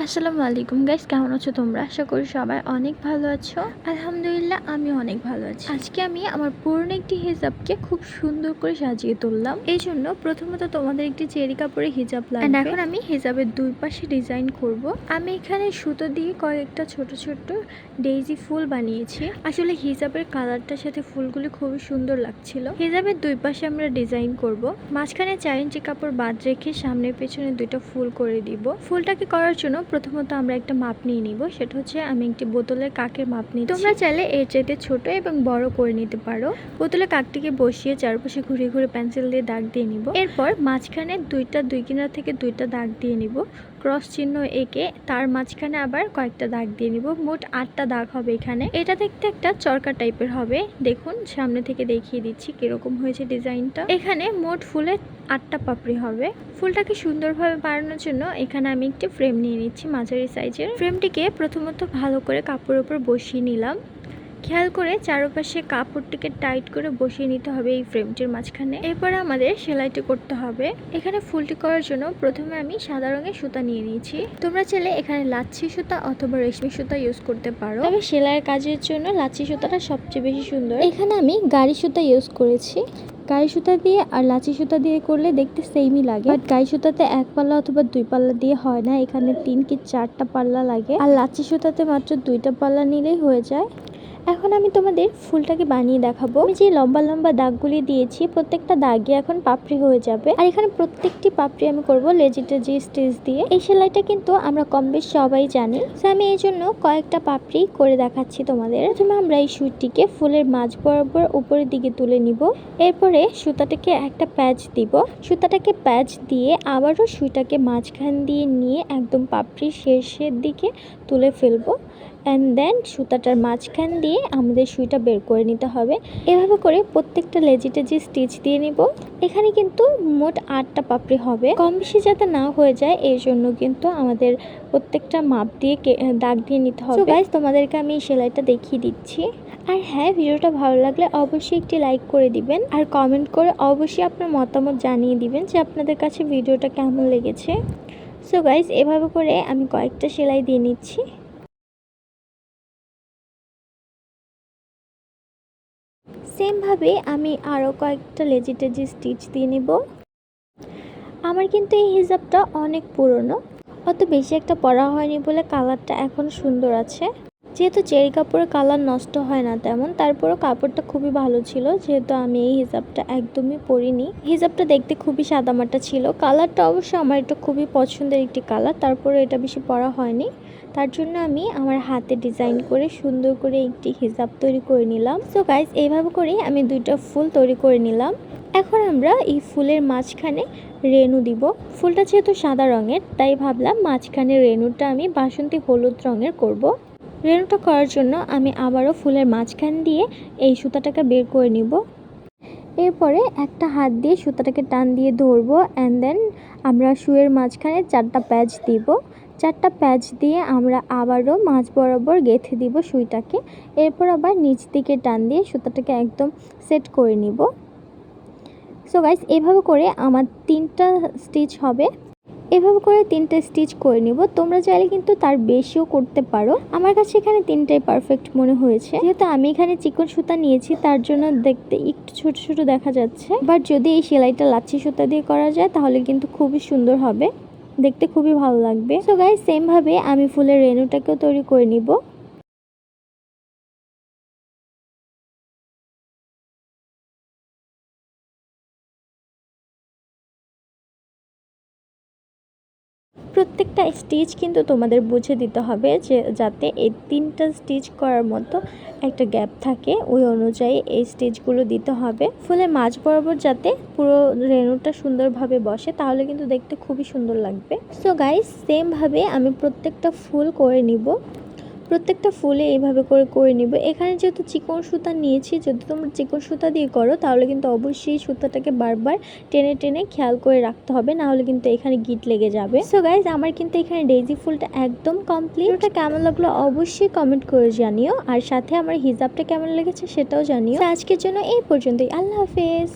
আসসালামু আলাইকুম গাইস, কেমন আছো তোমরা? আশা করি সবাই অনেক ভালো আছো। আলহামদুলিল্লাহ আমি অনেক ভালো আছি। আজকে আমি আমার পুরনো একটি হিজাবকে খুব সুন্দর করে সাজিয়ে তুললাম। এই জন্য প্রথমত তোমাদের একটি চেরি কাপড়ের হিজাব লাগবে। এখন আমি হিজাবের দুই পাশে ডিজাইন করব। আমি এখানে সুতো দিয়ে কয়েকটা ছোট ছোট ডেইজি ফুল বানিয়েছি। আসলে হিজাবের কালারটার সাথে ফুলগুলি খুবই সুন্দর লাগছিল। হিজাবের দুই পাশে আমরা ডিজাইন করব। মাঝখানে 4 ইঞ্চি কাপড় বাদ রেখে সামনে পেছনে দুইটা ফুল করে দিব। ফুলটাকে করার জন্য প্রথমত আমরা একটা মাপ নিয়ে নিব। সেটা হচ্ছে আমি একটি বোতলের কাকের মাপ নিচ্ছি। তোমরা চাইলে এর চাইতে ছোট এবং বড় করে নিতে পারো। বোতলের কাকটিকে বসিয়ে চারপাশে ঘুরে ঘুরে পেন্সিল দিয়ে দাগ দিয়ে নিব। এরপর মাঝখানে দুই কিনারা থেকে দুইটা দাগ দিয়ে নিব। ক্রস চিহ্ন এঁকে তার মাঝখানে আবার কয়েকটা দাগ দিয়ে নিব। মোট 8টা দাগ হবে এখানে। এটা দেখতে একটা চরকা টাইপের হবে। দেখুন সামনে থেকে দেখিয়ে দিচ্ছি কিরকম হয়েছে ডিজাইনটা। এখানে মোট ফুলের 8টা পাপড়ি হবে। ফুলটাকে সুন্দরভাবে বানানোর জন্য এখানে আমি একটি ফ্রেম নিয়ে নিচ্ছি মাঝারি সাইজের। ফ্রেমটিকে প্রথমত ভালো করে কাপড়ের উপর বসিয়ে নিলাম। খেয়াল করে চারপাশে কাপড়টিকে টাইট করে বসিয়ে নিতে হবে এই ফ্রেমটির মাঝখানে। এরপরে আমাদের সেলাইটি করতে হবে। এখানে ফুলটি করার জন্য প্রথমে আমি সাদা রঙের সুতা নিয়ে নিয়েছি। তোমরা চাইলে এখানে লাচ্ছি সুতা অথবা রেশমি সুতা ইউজ করতে পারো, তবে সেলাইয়ের কাজের জন্য লাচ্ছি সুতাটা সবচেয়ে বেশি সুন্দর। এখানে আমি গাড়ি সুতা ইউজ করেছি। গাড়ি সুতা দিয়ে আর লাচি সুতা দিয়ে করলে দেখতে সেমই লাগে, বাট গাড়ি সুতাতে 1 পাল্লা অথবা 2 পাল্লা দিয়ে হয় না, এখানে 3 কি 4টা পাল্লা লাগে। আর লাচি সুতাতে মাত্র 2টা পাল্লা নিলেই হয়ে যায়। এখন আমি তোমাদের ফুলটাকে বানিয়ে দেখাবো। আমি যে লম্বা লম্বা দাগগুলি দিয়েছি প্রত্যেকটা দাগে এখন পাপড়ি হয়ে যাবে। আর এখানে প্রত্যেকটি পাপড়ি আমি করব লেজিটেজি স্টিচ দিয়ে। এই সেলাইটা কিন্তু আমরা কম বেশ সবাই জানি। আমি এই জন্য কয়েকটা পাপড়ি করে দেখাচ্ছি তোমাদের। প্রথমে আমরা এই সুইটিকে ফুলের মাঝ বরাবর উপরের দিকে তুলে নিব। এরপরে সুতাটাকে একটা প্যাচ দিব। সুতাটাকে প্যাচ দিয়ে আবারও সুইটাকে মাঝখান দিয়ে নিয়ে একদম পাপড়ির শেষের দিকে তুলে ফেলবো। অ্যান্ড দেন সুতাটার মাঝখান দিয়ে আমাদের সুইটা বের করে নিতে হবে। এভাবে করে প্রত্যেকটা লেজিটেজি স্টিচ দিয়ে নিব। এখানে কিন্তু মোট 8টা পাপড়ি হবে। কম বেশি যাতে না হয়ে যায় এই জন্য কিন্তু আমাদের প্রত্যেকটা মাপ দিয়ে দাগ দিয়ে নিতে হবে। গাইস, তোমাদেরকে আমি এই সেলাইটা দেখিয়ে দিচ্ছি। আর হ্যাঁ, ভিডিওটা ভালো লাগলে অবশ্যই একটি লাইক করে দিবেন আর কমেন্ট করে অবশ্যই আপনার মতামত জানিয়ে দিবেন যে আপনাদের কাছে ভিডিওটা কেমন লেগেছে। সো গাইস, এভাবে করে আমি কয়েকটা সেলাই দিয়ে নিচ্ছি। সেম ভাবে আমি আরও কয়েকটা লেজিটেজি স্টিচ দিয়ে নিব। আমার কিন্তু এই হিজাবটা অনেক পুরনো, অত বেশি একটা পরা হয়নি বলে কালারটা এখন সুন্দর আছে। যেহেতু চেরি কাপড়ের কালার নষ্ট হয় না তেমন, তারপরও কাপড়টা খুবই ভালো ছিল। যেহেতু আমি এই হিজাবটা একদমই পরিনি, হিজাবটা দেখতে খুবই সাদামাটা ছিল। কালারটা অবশ্য আমার এটা খুবই পছন্দের একটি কালার, তারপরে এটা বেশি পরা হয়নি। তার জন্য আমি আমার হাতে ডিজাইন করে সুন্দর করে একটি হিজাব তৈরি করে নিলাম। সো গাইস, এইভাবে করে আমি 2টা ফুল তৈরি করে নিলাম। এখন আমরা এই ফুলের মাঝখানে রেনু দিব। ফুলটা যেহেতু সাদা রঙের তাই ভাবলাম মাঝখানে রেনুটা আমি বাসন্তী হলুদ রঙের করব। রেনুটা করার জন্য আমি আবারও ফুলের মাঝখান দিয়ে এই সুতাটাকে বের করে নিব। এরপরে একটা হাত দিয়ে সুতাটাকে টান দিয়ে ধরবো। অ্যান্ড দেন আমরা সুয়ের মাঝখানে 4টা প্যাচ দিব। 4টা প্যাচ দিয়ে আমরা আবারও মাঝ বরাবর গেঁথে দিব সুইটাকে। এরপর আবার নিচ দিকে টান দিয়ে সুতাটাকে একদম সেট করে নিব। সো গাইস, এভাবে করে আমার 3টা স্টিচ হবে। এভাবে করে 3টা স্টিচ করে নিব। তোমরা চাইলে কিন্তু তার বেশিও করতে পারো। আমার কাছে এখানে 3টাই পারফেক্ট মনে হয়েছে। যেহেতু আমি এখানে চিকন সুতা নিয়েছি তার জন্য দেখতে একটু ছোট ছোট দেখা যাচ্ছে, বাট যদি এই সেলাইটা লাচ্ছি সুতা দিয়ে করা যায় তাহলে কিন্তু খুবই সুন্দর হবে, দেখতে খুবই ভালো লাগবে। সো গাইস, সেম ভাবে আমি ফুলের রেনুটাকেও তৈরি করে নিব। প্রত্যেকটা স্টিচ কিন্তু তোমাদের বুঝে দিতে হবে যে যাতে এই 3টা স্টিচ করার মতো একটা গ্যাপ থাকে, ওই অনুযায়ী এই স্টিচগুলো দিতে হবে। ফুলের মাঝ বরাবর যাতে পুরো রেনুটা সুন্দরভাবে বসে, তাহলে কিন্তু দেখতে খুবই সুন্দর লাগবে। সো গাইস, সেম ভাবে আমি প্রত্যেকটা ফুল করে নিব। প্রত্যেকটা ফুলে এইভাবে করে নিব। এখানে যেহেতু চিকন সুতা নিয়েছি, যদি তোমরা চিকন সুতা দিয়ে করো তাহলে কিন্তু অবশ্যই সুতাটাকে বারবার টেনে টেনে খেয়াল করে রাখতে হবে, না হলে কিন্তু এখানে গিট লেগে যাবে। সো গাইজ, আমার কিন্তু এখানে ডেইজি ফুলটা একদম কমপ্লিট। ওটা কেমন লাগলো অবশ্যই কমেন্ট করে জানিও, আর সাথে আমার হিজাবটা কেমন লেগেছে সেটাও জানিও। আজকের জন্য এই পর্যন্তই। আল্লাহ হাফেজ।